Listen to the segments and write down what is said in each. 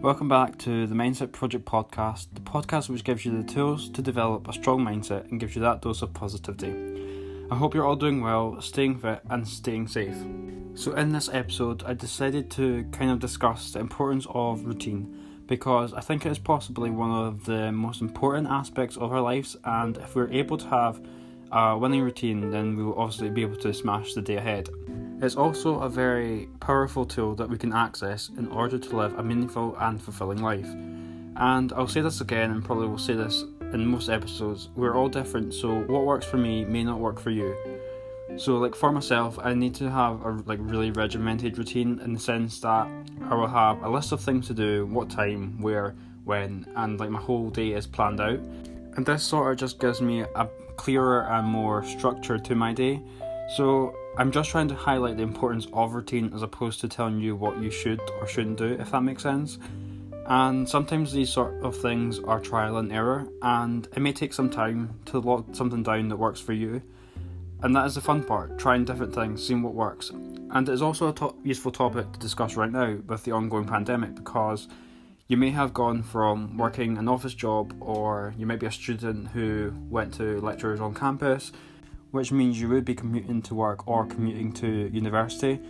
Welcome back to the Mindset Project podcast, the podcast which gives you the tools to develop a strong mindset and gives you that dose of positivity. I hope you're all doing well, staying fit and staying safe. So in this episode, I decided to kind of discuss the importance of routine because I think it is possibly one of the most important aspects of our lives, and if we're able to have a winning routine, then we will obviously be able to smash the day ahead. It's also a very powerful tool that we can access in order to live a meaningful and fulfilling life. And I'll say this again, and probably will say this in most episodes, we're all different, so what works for me may not work for you. So for myself, I need to have a really regimented routine in the sense that I will have a list of things to do, what time, where, when, and my whole day is planned out. And this sort of just gives me a clearer and more structure to my day. So I'm just trying to highlight the importance of routine as opposed to telling you what you should or shouldn't do, if that makes sense. And sometimes these sort of things are trial and error, and it may take some time to lock something down that works for you. And that is the fun part, trying different things, seeing what works. And it is also a useful topic to discuss right now with the ongoing pandemic, because you may have gone from working an office job, or you might be a student who went to lectures on campus, which means you would be commuting to work or commuting to university,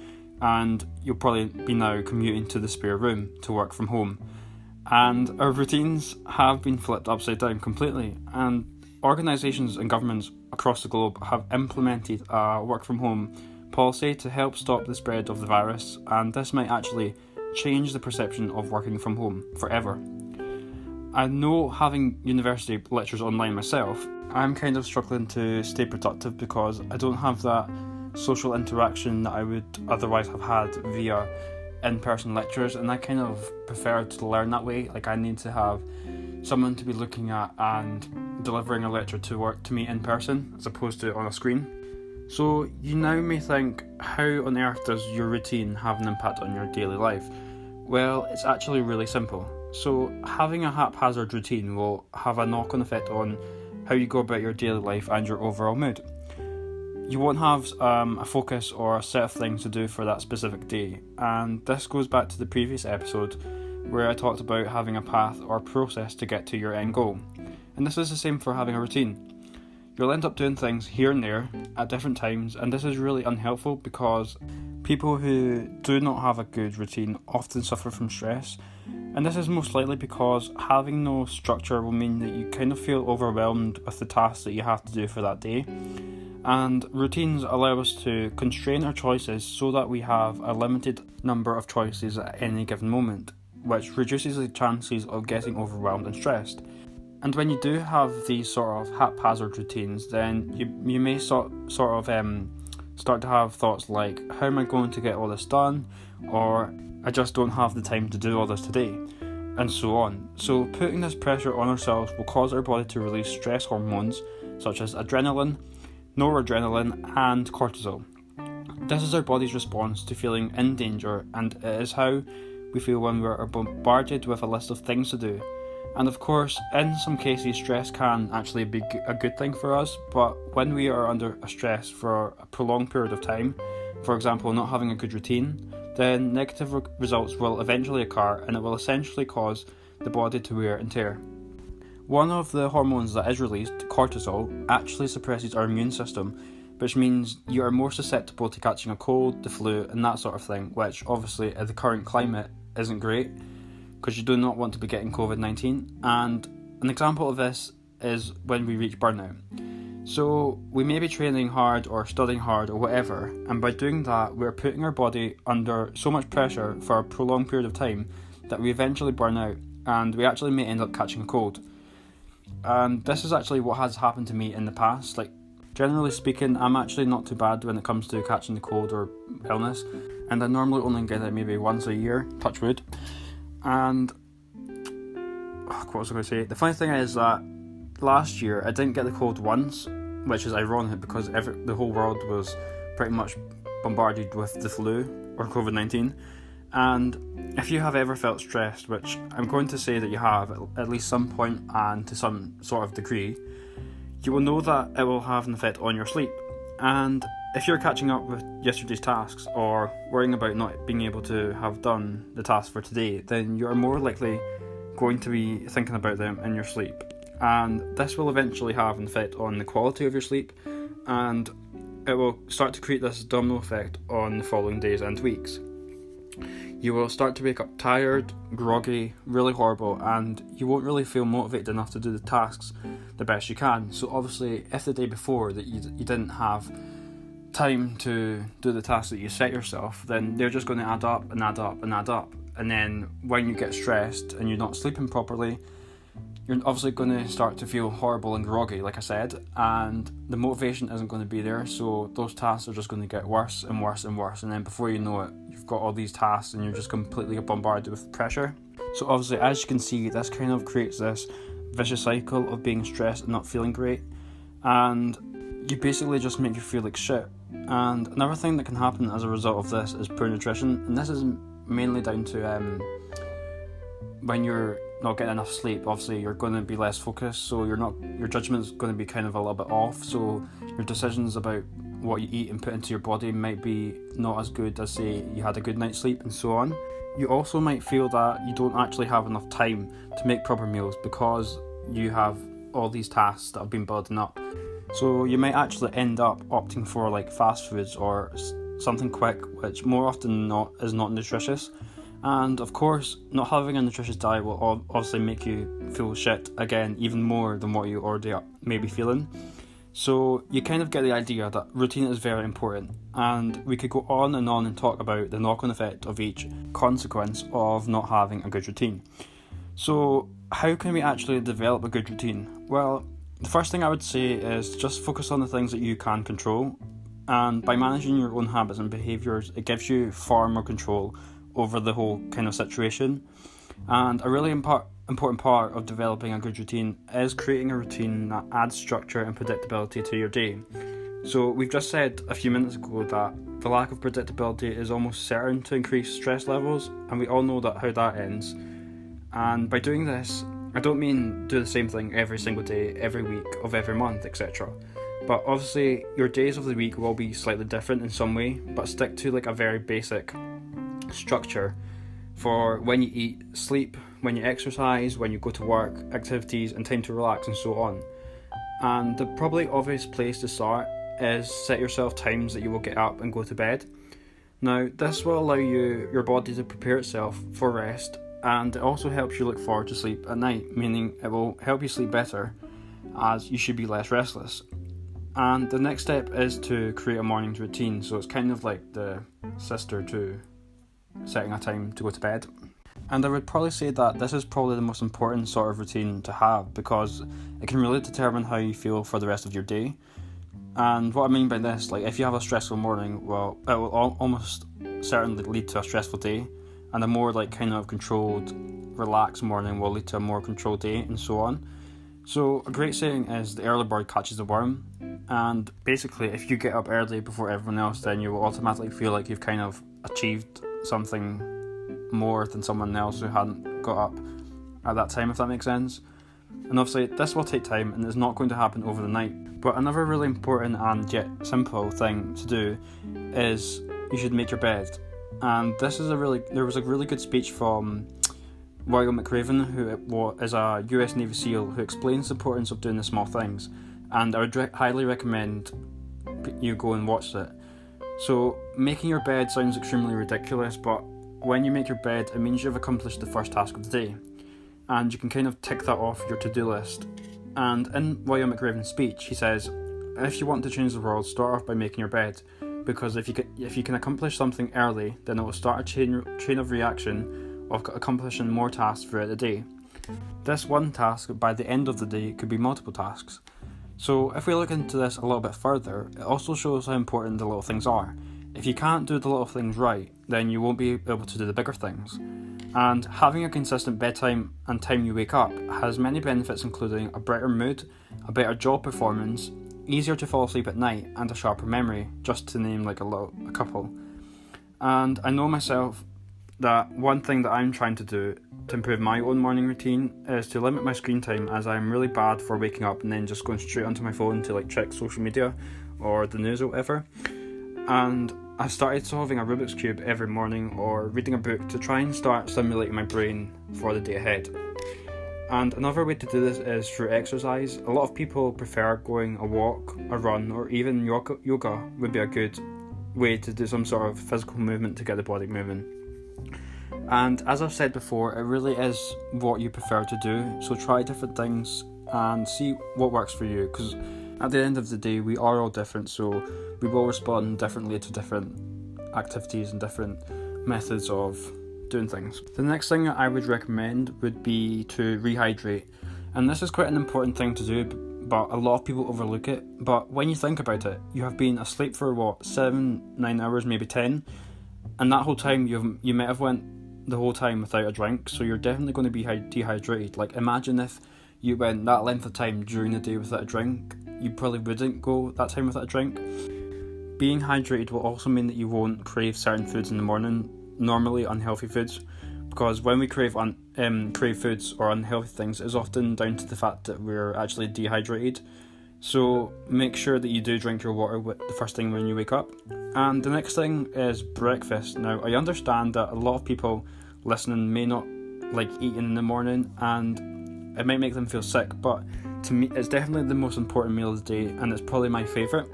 and you'll probably be now commuting to the spare room to work from home. And our routines have been flipped upside down completely, and organisations and governments across the globe have implemented a work from home policy to help stop the spread of the virus, and this might actually change the perception of working from home forever. I know, having university lectures online myself, I'm kind of struggling to stay productive because I don't have that social interaction that I would otherwise have had via in-person lectures, and I kind of prefer to learn that way. I need to have someone to be looking at and delivering a lecture to me in person as opposed to on a screen. So you now may think, how on earth does your routine have an impact on your daily life? Well, it's actually really simple. So having a haphazard routine will have a knock-on effect on how you go about your daily life and your overall mood. You won't have a focus or a set of things to do for that specific day, and this goes back to the previous episode where I talked about having a path or process to get to your end goal. And this is the same for having a routine. You'll end up doing things here and there at different times, and this is really unhelpful because people who do not have a good routine often suffer from stress. And this is most likely because having no structure will mean that you kind of feel overwhelmed with the tasks that you have to do for that day. And routines allow us to constrain our choices so that we have a limited number of choices at any given moment, which reduces the chances of getting overwhelmed and stressed. And when you do have these sort of haphazard routines, then you may start to have thoughts like, how am I going to get all this done? Or I just don't have the time to do all this today, and so on. So putting this pressure on ourselves will cause our body to release stress hormones such as adrenaline, noradrenaline and cortisol. This is our body's response to feeling in danger, and it is how we feel when we are bombarded with a list of things to do. And of course, in some cases, stress can actually be a good thing for us, but when we are under a stress for a prolonged period of time, for example, not having a good routine, then negative results will eventually occur, and it will essentially cause the body to wear and tear. One of the hormones that is released, cortisol, actually suppresses our immune system, which means you are more susceptible to catching a cold, the flu, and that sort of thing, which obviously in the current climate isn't great, because you do not want to be getting COVID-19. And an example of this is when we reach burnout. So we may be training hard or studying hard or whatever, and by doing that we're putting our body under so much pressure for a prolonged period of time that we eventually burn out, and we actually may end up catching a cold. And this is actually what has happened to me in the past. Generally speaking, I'm actually not too bad when it comes to catching the cold or illness, and I normally only get it maybe once a year, touch wood. And what was I going to say? The funny thing is that last year I didn't get the cold once, which is ironic because the whole world was pretty much bombarded with the flu or COVID-19. And if you have ever felt stressed, which I'm going to say that you have at least some point and to some sort of degree, you will know that it will have an effect on your sleep. And if you're catching up with yesterday's tasks or worrying about not being able to have done the task for today, then you're more likely going to be thinking about them in your sleep. And this will eventually have an effect on the quality of your sleep, and it will start to create this domino effect on the following days and weeks. You will start to wake up tired, groggy, really horrible, and you won't really feel motivated enough to do the tasks the best you can. So obviously, if the day before that you didn't have time to do the tasks that you set yourself, then they're just going to add up and add up and add up. And then when you get stressed and you're not sleeping properly, you're obviously going to start to feel horrible and groggy, like I said, and the motivation isn't going to be there, so those tasks are just going to get worse and worse and worse, and then before you know it, you've got all these tasks and you're just completely bombarded with pressure. So obviously, as you can see, this kind of creates this vicious cycle of being stressed and not feeling great, and you basically just make you feel like shit. And another thing that can happen as a result of this is poor nutrition, and this is mainly down to when you're not getting enough sleep. Obviously you're going to be less focused, so your judgment's going to be kind of a little bit off, so your decisions about what you eat and put into your body might be not as good as, say, you had a good night's sleep and so on. You also might feel that you don't actually have enough time to make proper meals because you have all these tasks that have been building up. So you might actually end up opting for like fast foods or something quick, which more often than not is not nutritious. And of course, not having a nutritious diet will obviously make you feel shit again, even more than what you already may be feeling. So you kind of get the idea that routine is very important, and we could go on and talk about the knock-on effect of each consequence of not having a good routine. So how can we actually develop a good routine? Well, the first thing I would say is just focus on the things that you can control, and by managing your own habits and behaviours, it gives you far more control over the whole kind of situation. And a really important part of developing a good routine is creating a routine that adds structure and predictability to your day. So we've just said a few minutes ago that the lack of predictability is almost certain to increase stress levels, and we all know that how that ends. And by doing this, I don't mean do the same thing every single day, every week, of every month, etc. But obviously your days of the week will be slightly different in some way, but stick to like a very basic structure for when you eat, sleep, when you exercise, when you go to work, activities and time to relax and so on. And the probably obvious place to start is set yourself times that you will get up and go to bed. Now this will allow your body to prepare itself for rest, and it also helps you look forward to sleep at night, meaning it will help you sleep better as you should be less restless. And the next step is to create a morning routine, so it's kind of like the sister to setting a time to go to bed. And I would probably say that this is probably the most important sort of routine to have, because it can really determine how you feel for the rest of your day. And what I mean by this, like if you have a stressful morning, well, it will almost certainly lead to a stressful day, and a more like kind of controlled, relaxed morning will lead to a more controlled day and so on. So a great saying is the early bird catches the worm, and basically if you get up early before everyone else, then you will automatically feel like you've kind of achieved something more than someone else who hadn't got up at that time, if that makes sense. And obviously this will take time and it's not going to happen over the night. But another really important and yet simple thing to do is you should make your bed. And there was a really good speech from Royal McRaven, who is a US Navy SEAL, who explains the importance of doing the small things, and I would highly recommend you go and watch it. So making your bed sounds extremely ridiculous, but when you make your bed, it means you've accomplished the first task of the day, and you can kind of tick that off your to-do list. And in William McRaven's speech, he says, if you want to change the world, start off by making your bed, because if you can accomplish something early, then it will start a chain of reaction of accomplishing more tasks throughout the day. This one task by the end of the day could be multiple tasks. So if we look into this a little bit further, it also shows how important the little things are. If you can't do the little things right, then you won't be able to do the bigger things. And having a consistent bedtime and time you wake up has many benefits, including a brighter mood, a better job performance, easier to fall asleep at night, and a sharper memory, just to name like a couple. And I know myself that one thing that I'm trying to do to improve my own morning routine is to limit my screen time, as I'm really bad for waking up and then just going straight onto my phone to like check social media or the news or whatever. And I started solving a Rubik's Cube every morning or reading a book to try and start stimulating my brain for the day ahead. And another way to do this is through exercise. A lot of people prefer going a walk, a run, or even yoga would be a good way to do some sort of physical movement to get the body moving. And as I've said before, it really is what you prefer to do, so try different things and see what works for you, because at the end of the day we are all different, so we will respond differently to different activities and different methods of doing things. The next thing I would recommend would be to rehydrate, and this is quite an important thing to do, but a lot of people overlook it. But when you think about it, you have been asleep for 7-9 hours, maybe 10, and that whole time you might have went the whole time without a drink, so you're definitely going to be dehydrated. Like, imagine if you went that length of time during the day without a drink, you probably wouldn't go that time without a drink. Being hydrated will also mean that you won't crave certain foods in the morning, normally unhealthy foods, because when we crave foods or unhealthy things, it's often down to the fact that we're actually dehydrated. So make sure that you do drink your water the first thing when you wake up. And the next thing is breakfast. Now, I understand that a lot of people listening may not like eating in the morning and it might make them feel sick, but to me it's definitely the most important meal of the day, and it's probably my favourite.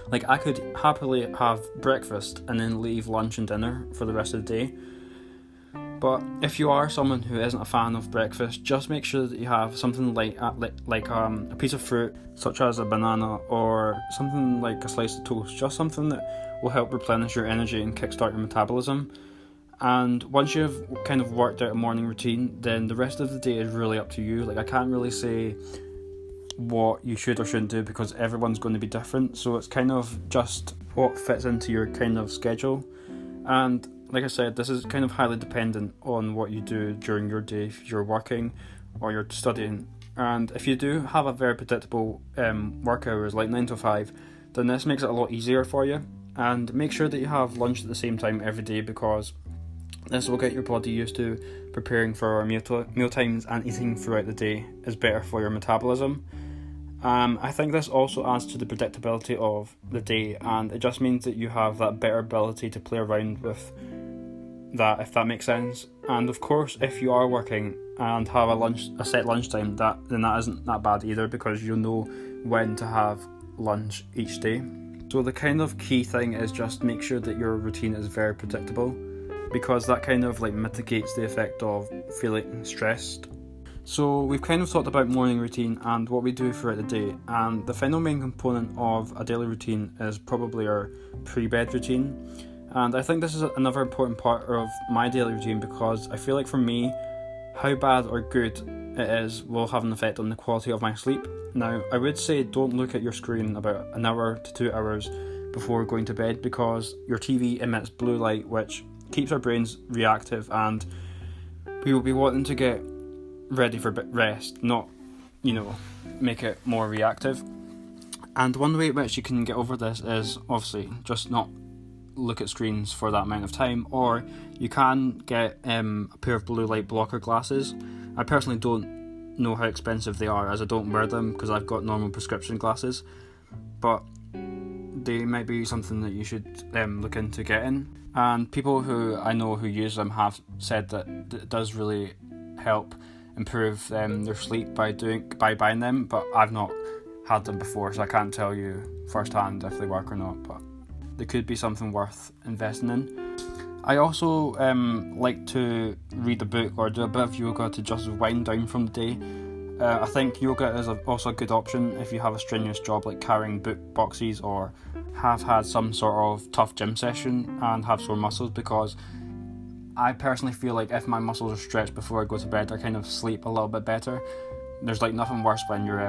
Like, I could happily have breakfast and then leave lunch and dinner for the rest of the day. But if you are someone who isn't a fan of breakfast, just make sure that you have something like a piece of fruit, such as a banana, or something like a slice of toast, just something that will help replenish your energy and kickstart your metabolism. And once you've kind of worked out a morning routine, then the rest of the day is really up to you. Like, I can't really say what you should or shouldn't do because everyone's going to be different, so it's kind of just what fits into your kind of schedule. And like I said, this is kind of highly dependent on what you do during your day, if you're working or you're studying. And if you do have a very predictable work hours, like 9 to 5, then this makes it a lot easier for you. And make sure that you have lunch at the same time every day, because this will get your body used to preparing for meal times, and eating throughout the day is better for your metabolism. I think this also adds to the predictability of the day, and it just means that you have that better ability to play around with that, if that makes sense. And of course, if you are working and have a set lunchtime, then that isn't that bad either, because you'll know when to have lunch each day. So the kind of key thing is just make sure that your routine is very predictable, because that kind of like mitigates the effect of feeling stressed. So we've kind of talked about morning routine and what we do throughout the day, and the final main component of a daily routine is probably our pre-bed routine. And I think this is another important part of my daily routine, because I feel like for me, how bad or good it is will have an effect on the quality of my sleep. Now, I would say don't look at your screen about an hour to 2 hours before going to bed, because your TV emits blue light, which keeps our brains reactive, and we will be wanting to get ready for rest, not, make it more reactive. And one way in which you can get over this is obviously just not look at screens for that amount of time, or you can get a pair of blue light blocker glasses. I personally don't know how expensive they are, as I don't wear them because I've got normal prescription glasses, but they might be something that you should look into getting. And people who I know who use them have said that it does really help improve their sleep by buying them, but I've not had them before, so I can't tell you firsthand if they work or not, but they could be something worth investing in. I also like to read a book or do a bit of yoga to just wind down from the day. I think yoga is also a good option if you have a strenuous job like carrying book boxes, or have had some sort of tough gym session and have sore muscles, because I personally feel like if my muscles are stretched before I go to bed, I kind of sleep a little bit better. There's like nothing worse when you're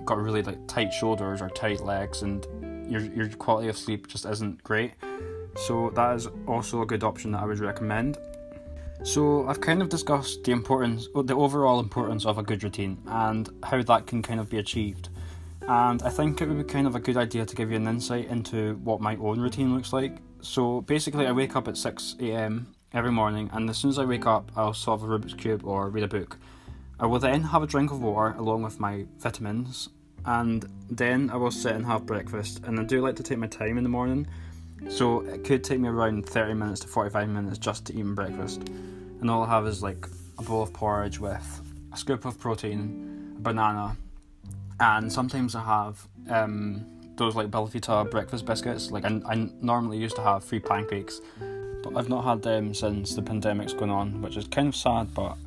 got really like tight shoulders or tight legs and your quality of sleep just isn't great. So that is also a good option that I would recommend. So I've kind of discussed the overall importance of a good routine and how that can kind of be achieved. And I think it would be kind of a good idea to give you an insight into what my own routine looks like. So basically I wake up at 6 a.m. every morning, and as soon as I wake up I'll solve a Rubik's Cube or read a book. I will then have a drink of water along with my vitamins, and then I will sit and have breakfast. And I do like to take my time in the morning, So it could take me around 30 minutes to 45 minutes just to eat my breakfast. And all I have is like a bowl of porridge with a scoop of protein, a banana, and sometimes I have those like Belvita breakfast biscuits. Like I normally used to have 3 pancakes, but I've not had them since the pandemic's gone on, which is kind of sad, but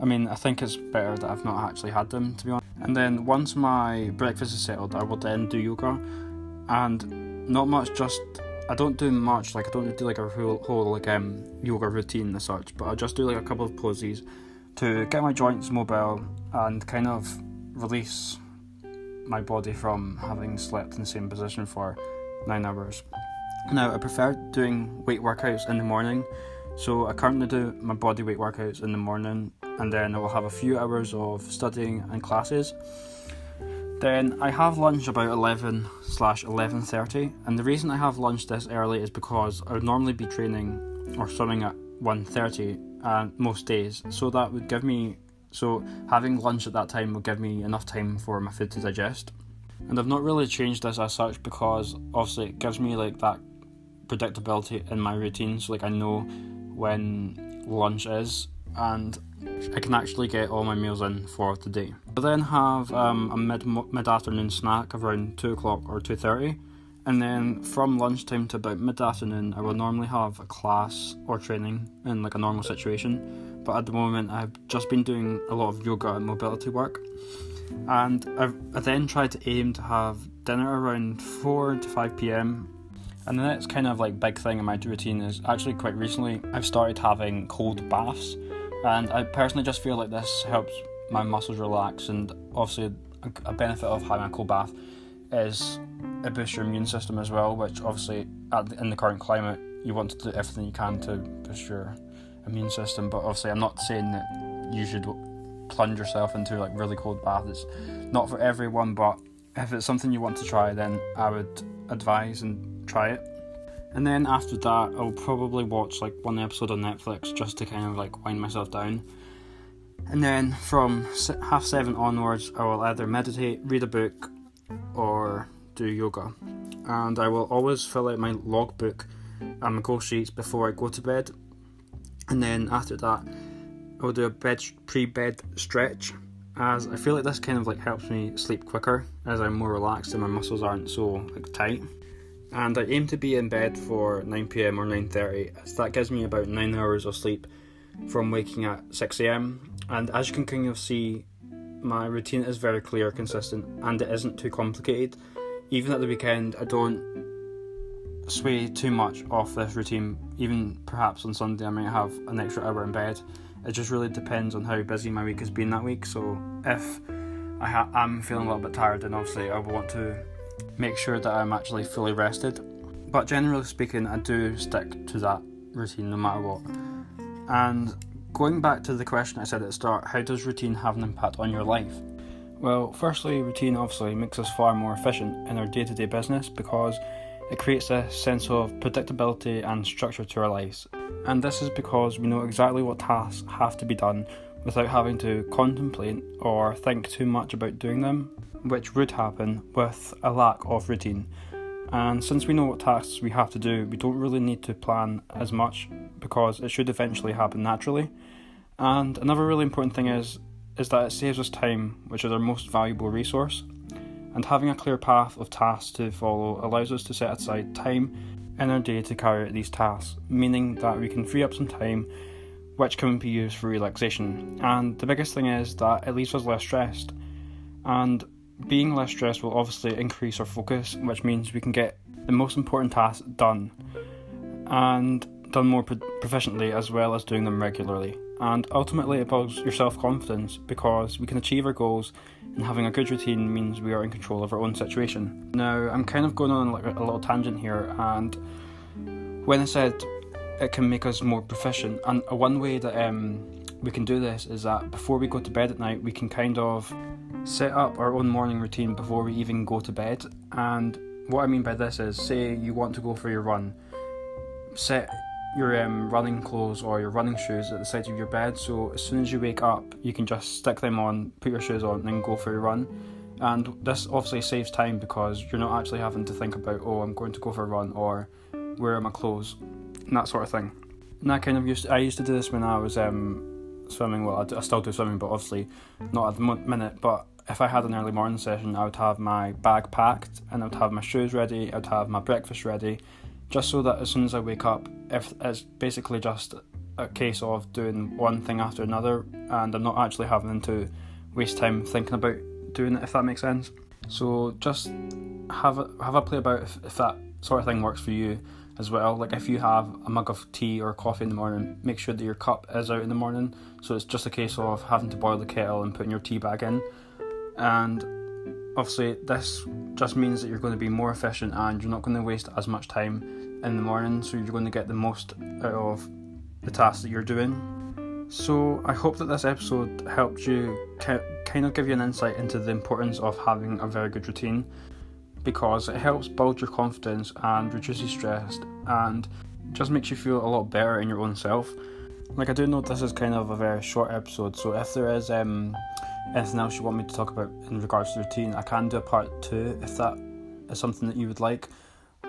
I mean, I think it's better that I've not actually had them, to be honest. And then once my breakfast is settled, I will then do yoga, and not much, I don't do much, like I don't do like a whole like yoga routine as such, but I just do like a couple of poses to get my joints mobile and kind of release my body from having slept in the same position for 9 hours. Now, I prefer doing weight workouts in the morning, so I currently do my body weight workouts in the morning, and then I will have a few hours of studying and classes. Then I have lunch about 11/11:30, and the reason I have lunch this early is because I would normally be training or swimming at 1:30 most days, so that would give me, so having lunch at that time will give me enough time for my food to digest. And I've not really changed this as such because obviously it gives me like that predictability in my routine, so like I know when lunch is and I can actually get all my meals in for the day. I then have a mid-afternoon snack around 2 o'clock or 2:30, and then from lunchtime to about mid-afternoon I will normally have a class or training in like a normal situation, but at the moment I've just been doing a lot of yoga and mobility work, and I then try to aim to have dinner around 4 to 5 p.m. And the next kind of like big thing in my routine is actually quite recently I've started having cold baths, and I personally just feel like this helps my muscles relax, and obviously a benefit of having a cold bath is it boosts your immune system as well, which obviously in the current climate you want to do everything you can to boost your immune system, but obviously I'm not saying that you should plunge yourself into like really cold bath. It's not for everyone, but if it's something you want to try, then I would advise and try it. And then after that I'll probably watch like one episode on Netflix just to kind of like wind myself down, and then from 7:30 onwards I will either meditate, read a book, or do yoga. And I will always fill out my logbook and my goal sheets before I go to bed, and then after that I will do a pre-bed stretch, as I feel like this kind of like helps me sleep quicker as I'm more relaxed and my muscles aren't so like tight. And I aim to be in bed for 9 p.m. or 9:30, as that gives me about 9 hours of sleep from waking at 6 a.m. And as you can kind of see, my routine is very clear, consistent, and it isn't too complicated. Even at the weekend I don't sway too much off this routine. Even perhaps on Sunday I might have an extra hour in bed. It just really depends on how busy my week has been that week. So if I'm feeling a little bit tired, then obviously I will want to make sure that I'm actually fully rested. But generally speaking, I do stick to that routine no matter what. And going back to the question I said at the start, how does routine have an impact on your life? Well, firstly, routine obviously makes us far more efficient in our day-to-day business because it creates a sense of predictability and structure to our lives. And this is because we know exactly what tasks have to be done without having to contemplate or think too much about doing them, which would happen with a lack of routine. And since we know what tasks we have to do, we don't really need to plan as much because it should eventually happen naturally. And another really important thing is that it saves us time, which is our most valuable resource. And having a clear path of tasks to follow allows us to set aside time in our day to carry out these tasks, meaning that we can free up some time which can be used for relaxation. And the biggest thing is that it leaves us less stressed. And being less stressed will obviously increase our focus, which means we can get the most important tasks done, and done more proficiently, as well as doing them regularly. And ultimately it builds your self-confidence because we can achieve our goals, and having a good routine means we are in control of our own situation. Now, I'm kind of going on like a little tangent here, and when I said it can make us more proficient, and one way that we can do this is that before we go to bed at night, we can kind of set up our own morning routine before we even go to bed. And what I mean by this is, say you want to go for your run, set your running clothes or your running shoes at the side of your bed, so as soon as you wake up you can just stick them on, put your shoes on, and then go for your run. And this obviously saves time because you're not actually having to think about, oh, I'm going to go for a run, or wear my clothes, and that sort of thing. And that kind of I used to do this when I was swimming. Well, I still do swimming, but obviously not at the minute. But if I had an early morning session, I would have my bag packed, and I would have my shoes ready, I would have my breakfast ready, just so that as soon as I wake up, if it's basically just a case of doing one thing after another, and I'm not actually having to waste time thinking about doing it, if that makes sense. So just have a play about if that sort of thing works for you as well. Like if you have a mug of tea or coffee in the morning, make sure that your cup is out in the morning, so it's just a case of having to boil the kettle and putting your tea bag in. And obviously this just means that you're going to be more efficient and you're not going to waste as much time in the morning, so you're going to get the most out of the tasks that you're doing. So I hope that this episode helped you kind of give you an insight into the importance of having a very good routine, because it helps build your confidence and reduces stress and just makes you feel a lot better in your own self. Like, I do know this is kind of a very short episode, so if there is anything else you want me to talk about in regards to routine, I can do a part 2 if that is something that you would like,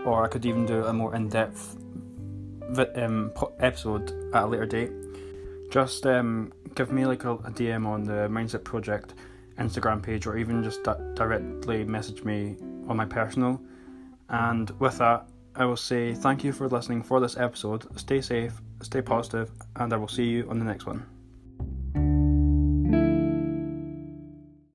or I could even do a more in-depth episode at a later date. Just give me like a DM on the Mindset Project Instagram page, or even just directly message me on my personal. And with that, I will say thank you for listening for this episode. Stay safe, stay positive, and I will see you on the next one.